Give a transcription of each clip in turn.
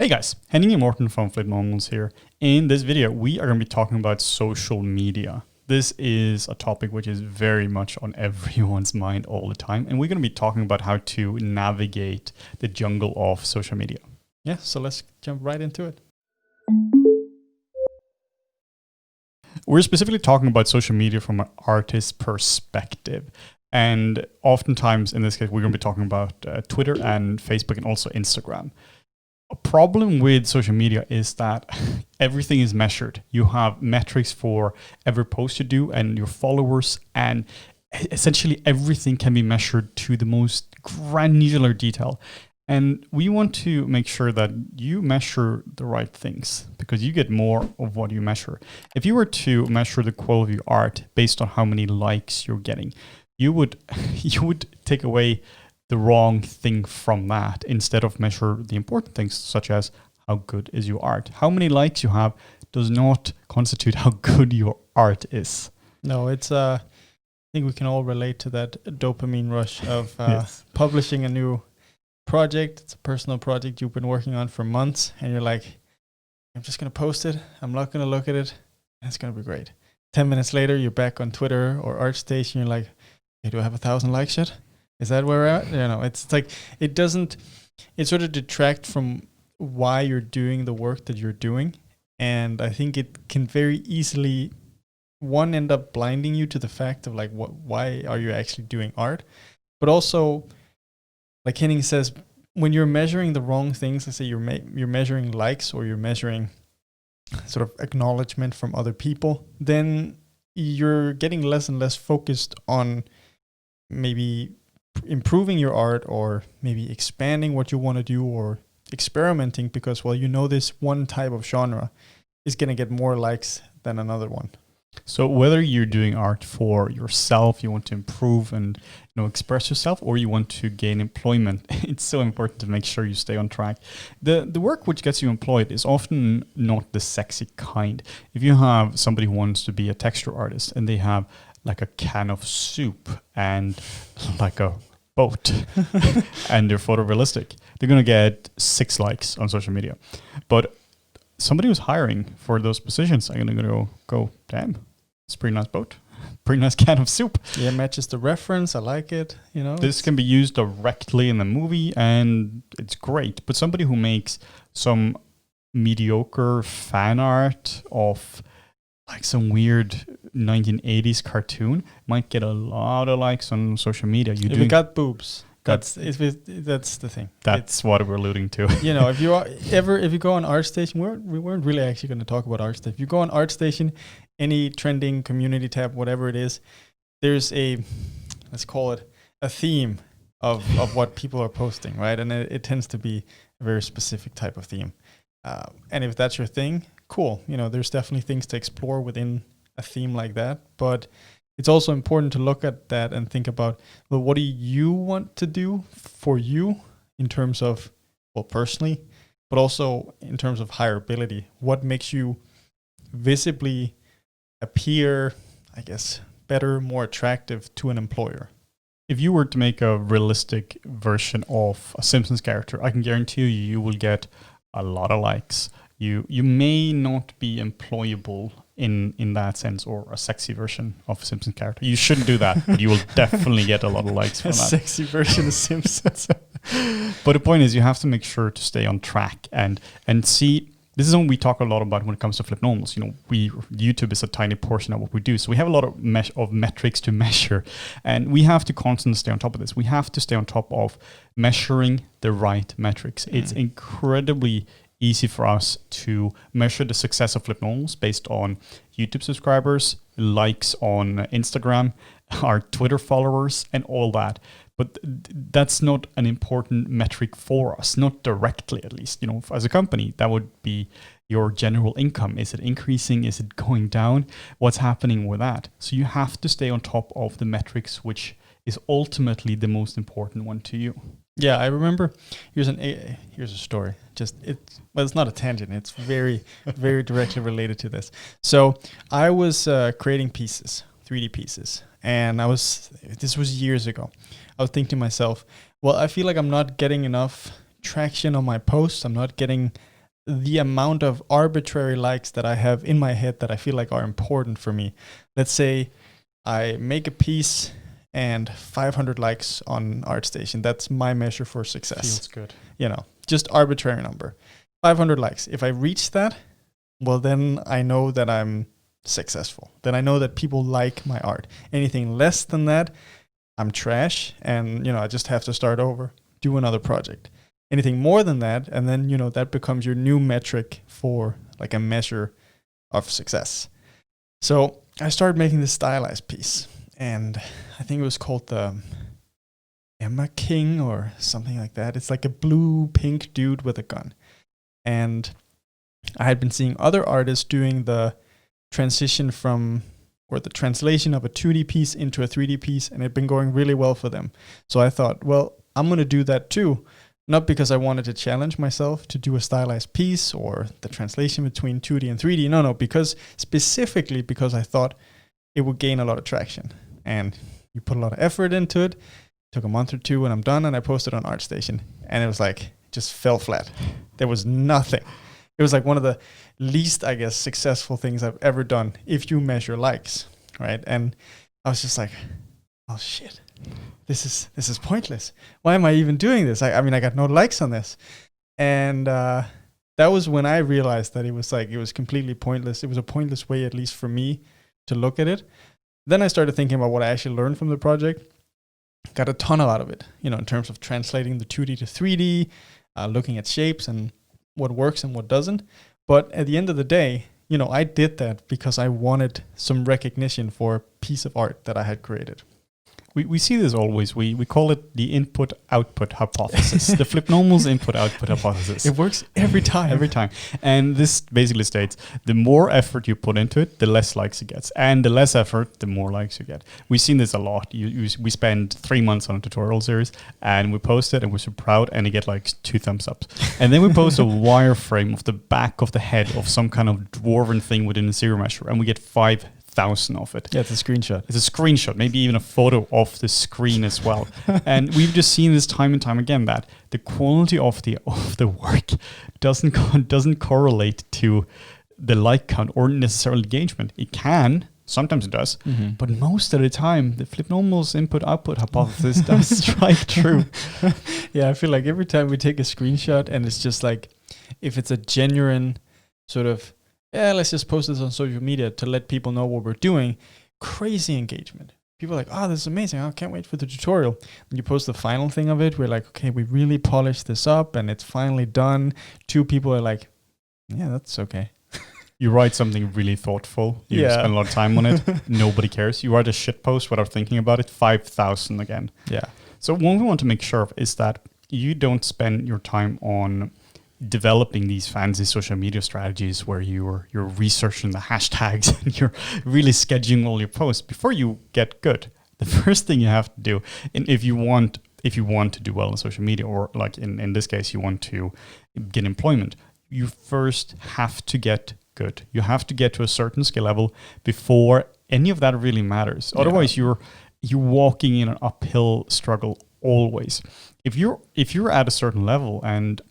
Hey guys, Henning and Morten from Flip Normals here. In this video, we are going to be talking about social media. This is a topic which is very much on everyone's mind all the time, and we're going to be talking about how to navigate the jungle of social media. Yeah, so let's jump right into it. We're specifically talking about social media from an artist perspective. And oftentimes, in this case, we're going to be talking about Twitter and Facebook and also Instagram. A problem with social media is that everything is measured. You have metrics for every post you do and your followers, and essentially everything can be measured to the most granular detail. And we want to make sure that you measure the right things because you get more of what you measure. If you were to measure the quality of your art based on how many likes you're getting, you would take away the wrong thing from that instead of measure the important things such as how good is your art. How many likes you have does not constitute how good your art is. No, it's I think we can all relate to that dopamine rush of Yes. publishing a new project. It's a personal project you've been working on for months, and you're like, I'm just going to post it. I'm not going to look at it. And it's going to be great. 10 minutes later, you're back on Twitter or ArtStation. You're like, hey, do I have 1,000 likes yet? Is that where we're at? You know, it's like, it sort of detract from why you're doing the work that you're doing. And I think it can very easily, end up blinding you to the fact of like, why are you actually doing art? But also, like Henning says, when you're measuring the wrong things, let's say you're measuring likes or you're measuring sort of acknowledgement from other people, then you're getting less and less focused on maybe improving your art or maybe expanding what you want to do or experimenting because, well, you know, this one type of genre is going to get more likes than another one. So whether you're doing art for yourself, you want to improve and express yourself, or you want to gain employment, it's so important to make sure you stay on track. The work which gets you employed is often not the sexy kind. If you have somebody who wants to be a texture artist and they have like a can of soup and like a boat and they're photorealistic, they're going to get 6 likes on social media. But somebody who's hiring for those positions are going to go, damn, it's a pretty nice boat, pretty nice can of soup. Yeah, matches the reference. I like it. You know, this can be used directly in the movie and it's great. But somebody who makes some mediocre fan art of like some weird 1980s cartoon might get a lot of likes on social media. If you got boobs, that's the thing. That's what we're alluding to. You know, if you go on ArtStation, we weren't really actually going to talk about ArtStation. If you go on ArtStation, any trending community tab, whatever it is, there's let's call it a theme of what people are posting, right? And it tends to be a very specific type of theme. And if that's your thing, cool. You know, there's definitely things to explore within a theme like that. But it's also important to look at that and think about, well, what do you want to do for you in terms of, well, personally, but also in terms of hireability? What makes you visibly appear, I guess, better, more attractive to an employer? If you were to make a realistic version of a Simpsons character, I can guarantee you will get a lot of likes. You may not be employable in that sense, or a sexy version of a Simpsons character. You shouldn't do that, but you will definitely get a lot of likes from A that. sexy version of Simpsons. But the point is, you have to make sure to stay on track and see. This is something we talk a lot about when it comes to Flip Normals. You know, YouTube is a tiny portion of what we do, so we have a lot of metrics to measure, and we have to constantly stay on top of this. We have to stay on top of measuring the right metrics. It's incredibly easy for us to measure the success of Flip Normals based on YouTube subscribers, likes on Instagram, our Twitter followers, and all that. But that's not an important metric for us, not directly at least. You know, as a company, that would be your general income. Is it increasing? Is it going down? What's happening with that? So you have to stay on top of the metrics, which is ultimately the most important one to you. Yeah, I remember. Here's a story. It's not a tangent. It's very, very directly related to this. So I was creating pieces, 3D pieces, and this was years ago. I was thinking to myself, well, I feel like I'm not getting enough traction on my posts. I'm not getting the amount of arbitrary likes that I have in my head that I feel like are important for me. Let's say I make a piece and 500 likes on ArtStation. That's my measure for success. Feels good. You know, just arbitrary number. 500 likes. If I reach that, well, then I know that I'm successful. Then I know that people like my art. Anything less than that, I'm trash, and I just have to start over, do another project. Anything more than that, and then that becomes your new metric for like a measure of success. So I started making this stylized piece, and I think it was called the Emma King or something like that. It's like a blue pink dude with a gun. And I had been seeing other artists doing the transition from, or the translation of a 2D piece into a 3D piece, and it had been going really well for them. So I thought, well, I'm going to do that too. Not because I wanted to challenge myself to do a stylized piece or the translation between 2D and 3D. No, specifically because I thought it would gain a lot of traction. And you put a lot of effort into it. Took a month or two and I'm done, and I posted on ArtStation. And it was like, just fell flat. There was nothing. It was like one of the least, I guess, successful things I've ever done if you measure likes, right? And I was just like, oh shit. This is pointless. Why am I even doing this? I mean, I got no likes on this. And that was when I realized that it was completely pointless. It was a pointless way, at least for me, to look at it. Then I started thinking about what I actually learned from the project. Got a ton out of it, in terms of translating the 2D to 3D, looking at shapes and what works and what doesn't. But at the end of the day, I did that because I wanted some recognition for a piece of art that I had created. We see this always. We call it the input-output hypothesis, the Flipnomal's input-output hypothesis. It works every time. Every time. And this basically states, the more effort you put into it, the less likes it gets. And the less effort, the more likes you get. We've seen this a lot. We spend 3 months on a tutorial series, and we post it, and we're so proud, and you get like 2 thumbs up. And then we post a wireframe of the back of the head of some kind of dwarven thing within a zero measure, and we get 5,000 of it. Yeah, it's a screenshot. It's a screenshot, maybe even a photo of the screen as well. And we've just seen this time and time again, that the quality of the work doesn't correlate to the like count or necessarily engagement. It can, sometimes it does, but most of the time the Flipnomal's input-output hypothesis does strike true. Yeah, I feel like every time we take a screenshot and it's just like, if it's a genuine sort of, let's just post this on social media to let people know what we're doing, crazy engagement. People are like, oh, this is amazing. I can't wait for the tutorial. When you post the final thing of it, we're like, okay, we really polished this up and it's finally done. 2 people are like, yeah, that's okay. You write something really thoughtful. You spend a lot of time on it. Nobody cares. You write a shit post without thinking about it. 5,000 again. Yeah. So what we want to make sure of is that you don't spend your time on developing these fancy social media strategies where you're researching the hashtags and you're really scheduling all your posts before you get good. The first thing you have to do, and if you want to do well on social media, or like in this case you want to get employment, you first have to get good. You have to get to a certain skill level before any of that really matters. Yeah. Otherwise you're walking in an uphill struggle always. If you're at a certain level and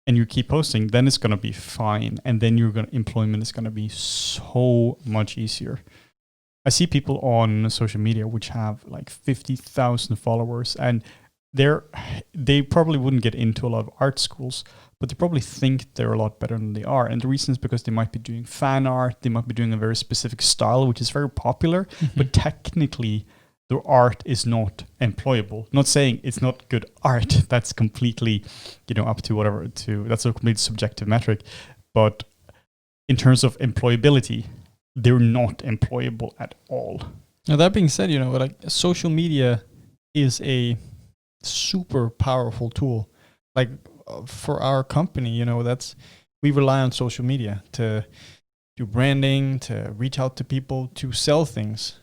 you keep posting, then it's going to be fine. And then employment is going to be so much easier. I see people on social media which have like 50,000 followers, and they probably wouldn't get into a lot of art schools, but they probably think they're a lot better than they are. And the reason is because they might be doing fan art, they might be doing a very specific style, which is very popular, but technically their art is not employable. Not saying it's not good art. That's completely, up to that's a completely subjective metric. But in terms of employability, they're not employable at all. Now, that being said, like social media is a super powerful tool. Like for our company, we rely on social media to do branding, to reach out to people, to sell things.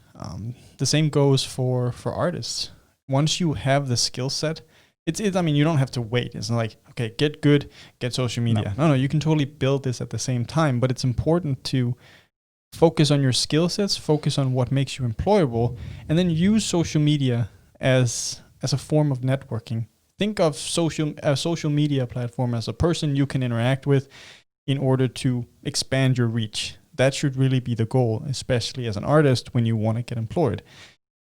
The same goes for artists. Once you have the skill set, I mean, you don't have to wait. It's not like, okay, get good, get social media. No, you can totally build this at the same time, but it's important to focus on your skill sets, focus on what makes you employable, and then use social media as a form of networking think of a social media platform as a person you can interact with in order to expand your reach. That should really be the goal, especially as an artist when you want to get employed.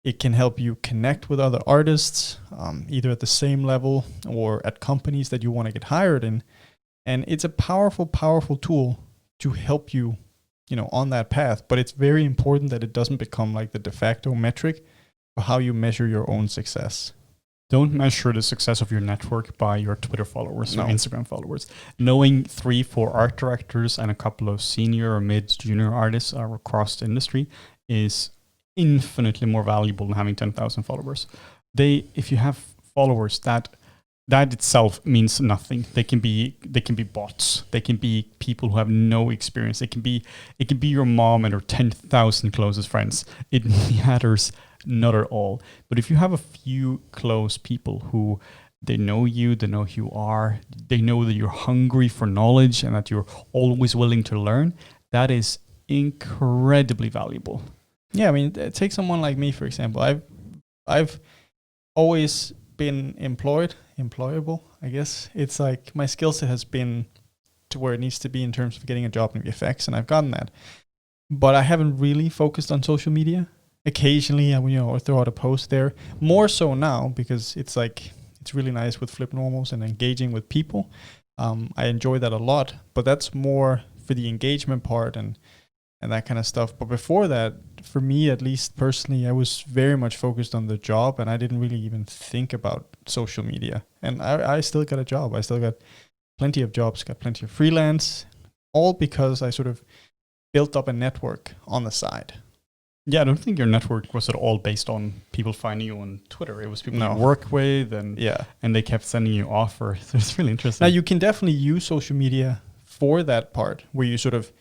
It can help you connect with other artists, either at the same level or at companies that you want to get hired in. And it's a powerful, powerful tool to help you, on that path. But it's very important that it doesn't become like the de facto metric for how you measure your own success. Don't measure the success of your network by your Twitter followers or No. Instagram followers. Knowing 3-4 art directors and a couple of senior or mid-junior artists across the industry is infinitely more valuable than having 10,000 followers. If you have followers, that itself means nothing. They can be bots. They can be people who have no experience. It can be your mom and her 10,000 closest friends. It matters not at all. But if you have a few close people who they know you, they know who you are, they know that you're hungry for knowledge and that you're always willing to learn, that is incredibly valuable. Yeah, I mean, take someone like me, for example. I've always been employable, I guess. It's like my skill set has been to where it needs to be in terms of getting a job in VFX, and I've gotten that. But I haven't really focused on social media. Occasionally, I will throw out a post there. More so now, because it's really nice with flip normals and engaging with people. I enjoy that a lot, but that's more for the engagement part and that kind of stuff. But before that, for me, at least personally, I was very much focused on the job, and I didn't really even think about social media. And I still got a job. I still got plenty of jobs, got plenty of freelance, all because I sort of built up a network on the side. Yeah, I don't think your network was at all based on people finding you on Twitter. It was people you work with, and they kept sending you offers. So it's really interesting. Now, you can definitely use social media for that part, where you sort of,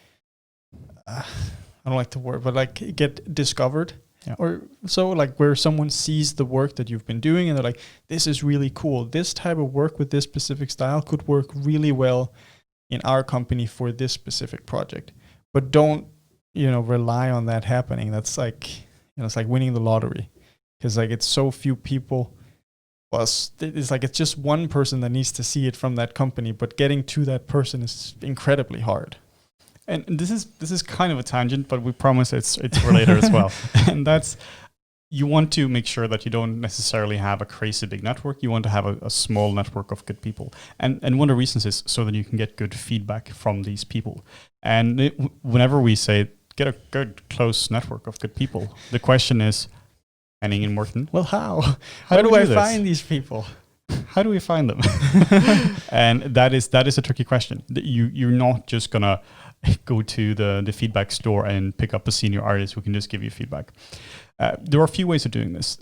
I don't like the word, but like get discovered. Yeah. Or so, like where someone sees the work that you've been doing and they're like, this is really cool. This type of work with this specific style could work really well in our company for this specific project. But don't, rely on that happening. That's like, it's like winning the lottery, because like it's so few people. Plus, it's like it's just one person that needs to see it from that company, but getting to that person is incredibly hard. And this is kind of a tangent, but we promise it's related as well. And that's, you want to make sure that you don't necessarily have a crazy big network. You want to have a small network of good people. And one of the reasons is so that you can get good feedback from these people. And whenever we say get a good close network of good people, the question is, Henning and Morten, well, how do I find these people? How do we find them? And that is a tricky question. You're not just gonna go to the feedback store and pick up a senior artist who can just give you feedback. There are a few ways of doing this.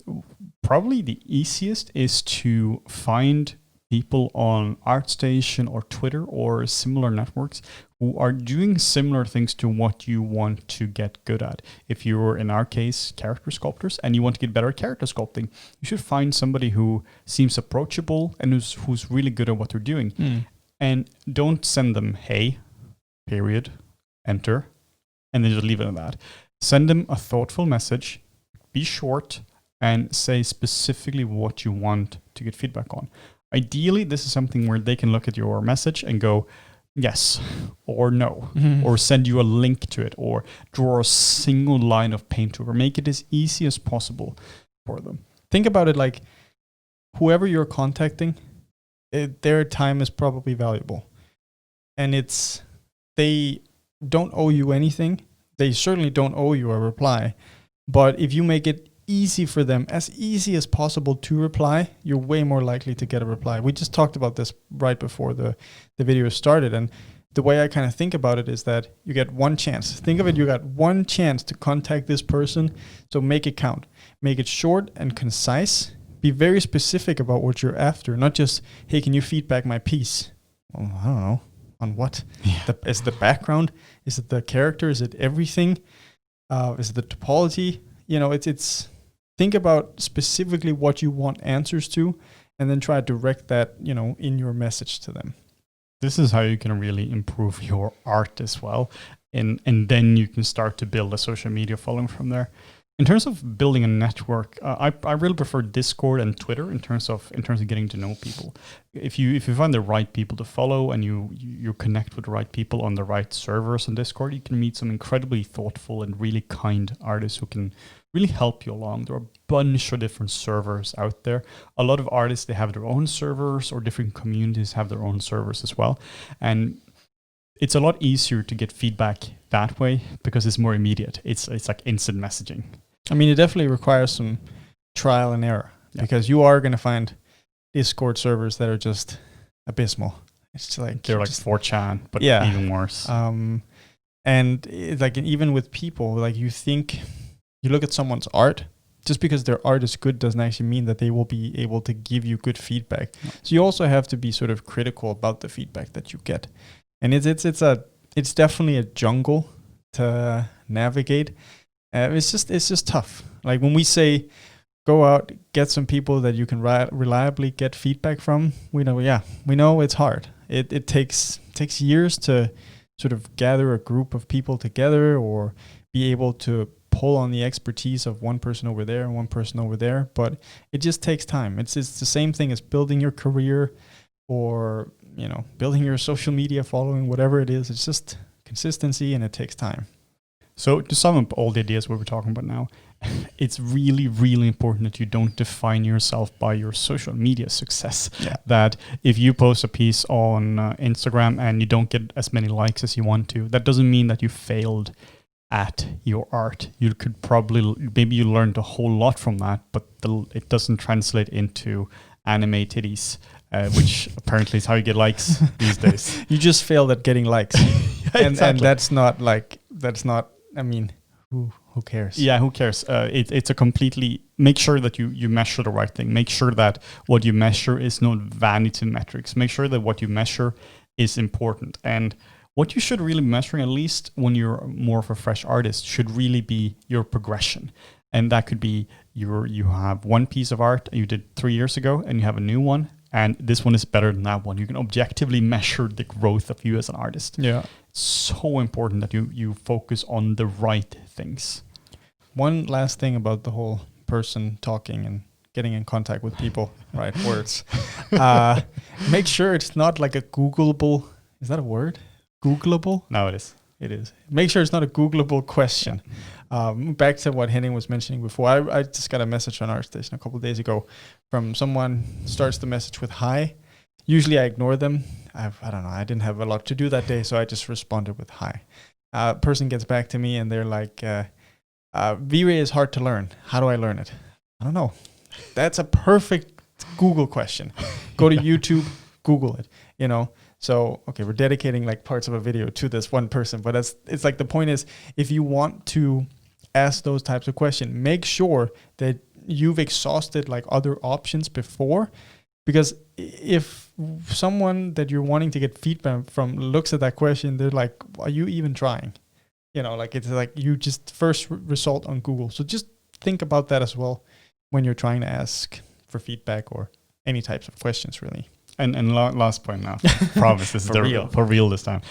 Probably the easiest is to find people on ArtStation or Twitter or similar networks who are doing similar things to what you want to get good at. If you're, in our case, character sculptors and you want to get better at character sculpting, you should find somebody who seems approachable and who's really good at what they're doing. And don't send them, hey, period, enter, and then just leave it at that. Send them a thoughtful message, be short, and say specifically what you want to get feedback on. Ideally, this is something where they can look at your message and go, yes, or no, or send you a link to it, or draw a single line of paint over. Make it as easy as possible for them. Think about it like whoever you're contacting, their time is probably valuable. And they don't owe you anything. They certainly don't owe you a reply. But if you make it easy for them, as easy as possible to reply, you're way more likely to get a reply. We just talked about this right before the video started. And the way I kind of think about it is that you get one chance. Think of it, you got one chance to contact this person. So make it count. Make it short and concise. Be very specific about what you're after. Not just, hey, can you feedback my piece? Well, I don't know. On what? Yeah. Is it the background? Is it the character? Is it everything? Is it the topology? It's think about specifically what you want answers to, and then try to direct that, in your message to them. This is how you can really improve your art as well. And then you can start to build a social media following from there. In terms of building a network, I really prefer Discord and Twitter in terms of getting to know people. If you find the right people to follow and you connect with the right people on the right servers on Discord, you can meet some incredibly thoughtful and really kind artists who can really help you along. There are a bunch of different servers out there. A lot of artists, they have their own servers, or different communities have their own servers as well. And it's a lot easier to get feedback that way because it's more immediate. It's like instant messaging. I mean, it definitely requires some trial and error, because you are going to find Discord servers that are just abysmal. It's like they're like 4chan, but even worse. And it's like, even with people, like you look at someone's art, just because their art is good doesn't actually mean that they will be able to give you good feedback. No. So you also have to be sort of critical about the feedback that you get. And it's definitely a jungle to navigate. It's just tough. Like when we say, go out, get some people that you can reliably get feedback from, we know it's hard. It takes years to sort of gather a group of people together, or be able to pull on the expertise of one person over there and one person over there. But it just takes time. It's the same thing as building your career, or building your social media following, whatever it is. It's just consistency, and it takes time. So to sum up all the ideas we were talking about now, it's really, really important that you don't define yourself by your social media success. Yeah. That if you post a piece on Instagram and you don't get as many likes as you want to, that doesn't mean that you failed at your art. You could maybe you learned a whole lot from that, but it doesn't translate into anime titties, which apparently is how you get likes these days. You just failed at getting likes. And that's not, I mean, who cares? Yeah, who cares? It's a completely, make sure that you measure the right thing. Make sure that what you measure is not vanity metrics. Make sure that what you measure is important. And what you should really be measuring, at least when you're more of a fresh artist, should really be your progression. And that could be you have one piece of art you did 3 years ago, and you have a new one, and this one is better than that one. You can objectively measure the growth of you as an artist. Yeah. So important that you focus on the right things. One last thing about the whole person talking and getting in contact with people, right? Words. Make sure it's not like a Googleable. Is that a word? Googleable? No, it is. It is. Make sure it's not a Googleable question. Back to what Henning was mentioning before. I just got a message on ArtStation a couple of days ago from someone. Starts the message with hi. Usually I ignore them. I don't know. I didn't have a lot to do that day, so I just responded with hi. Person gets back to me and they're like, V-Ray is hard to learn. How do I learn it? I don't know. That's a perfect Google question. Go to YouTube, Google it, So, okay, we're dedicating like parts of a video to this one person, but it's like the point is, if you want to ask those types of questions, make sure that you've exhausted like other options before. Because if someone that you're wanting to get feedback from looks at that question, they're like, are you even trying? It's like you just first result on Google. So just think about that as well when you're trying to ask for feedback or any types of questions, really. And last point now, promise this is for real this time.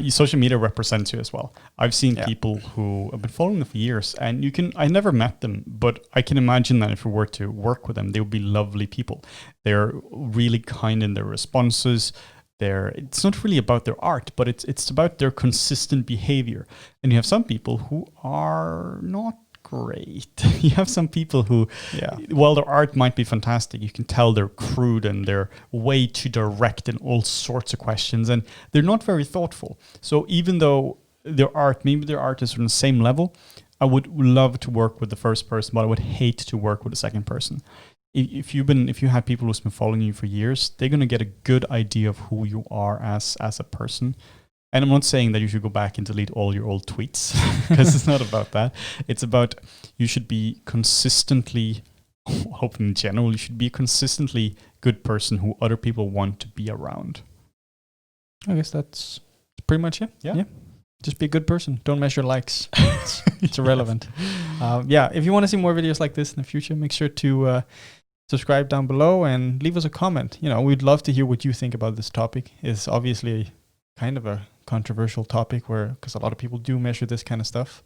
Social media represents you as well. I've seen people who have been following them for years, and I never met them, but I can imagine that if we were to work with them, they would be lovely people. They're really kind in their responses. It's not really about their art, but it's about their consistent behavior. And you have some people who are not great. You have some people who, while their art might be fantastic, you can tell they're crude and they're way too direct in all sorts of questions, and they're not very thoughtful. So even though maybe their art is on the same level, I would love to work with the first person, but I would hate to work with the second person. If you had people who's been following you for years, they're going to get a good idea of who you are as a person. And I'm not saying that you should go back and delete all your old tweets, because it's not about that. It's about you should be consistently, hope in general, you should be a consistently good person who other people want to be around. I guess that's pretty much it. Yeah. Just be a good person. Don't measure likes. It's irrelevant. If you want to see more videos like this in the future, make sure to subscribe down below and leave us a comment. We'd love to hear what you think about this topic. It's obviously kind of a controversial topic because a lot of people do measure this kind of stuff.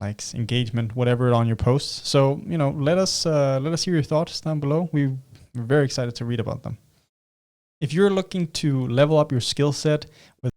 likes, engagement, whatever on your posts. So, let us hear your thoughts down below. We're very excited to read about them. If you're looking to level up your skill set with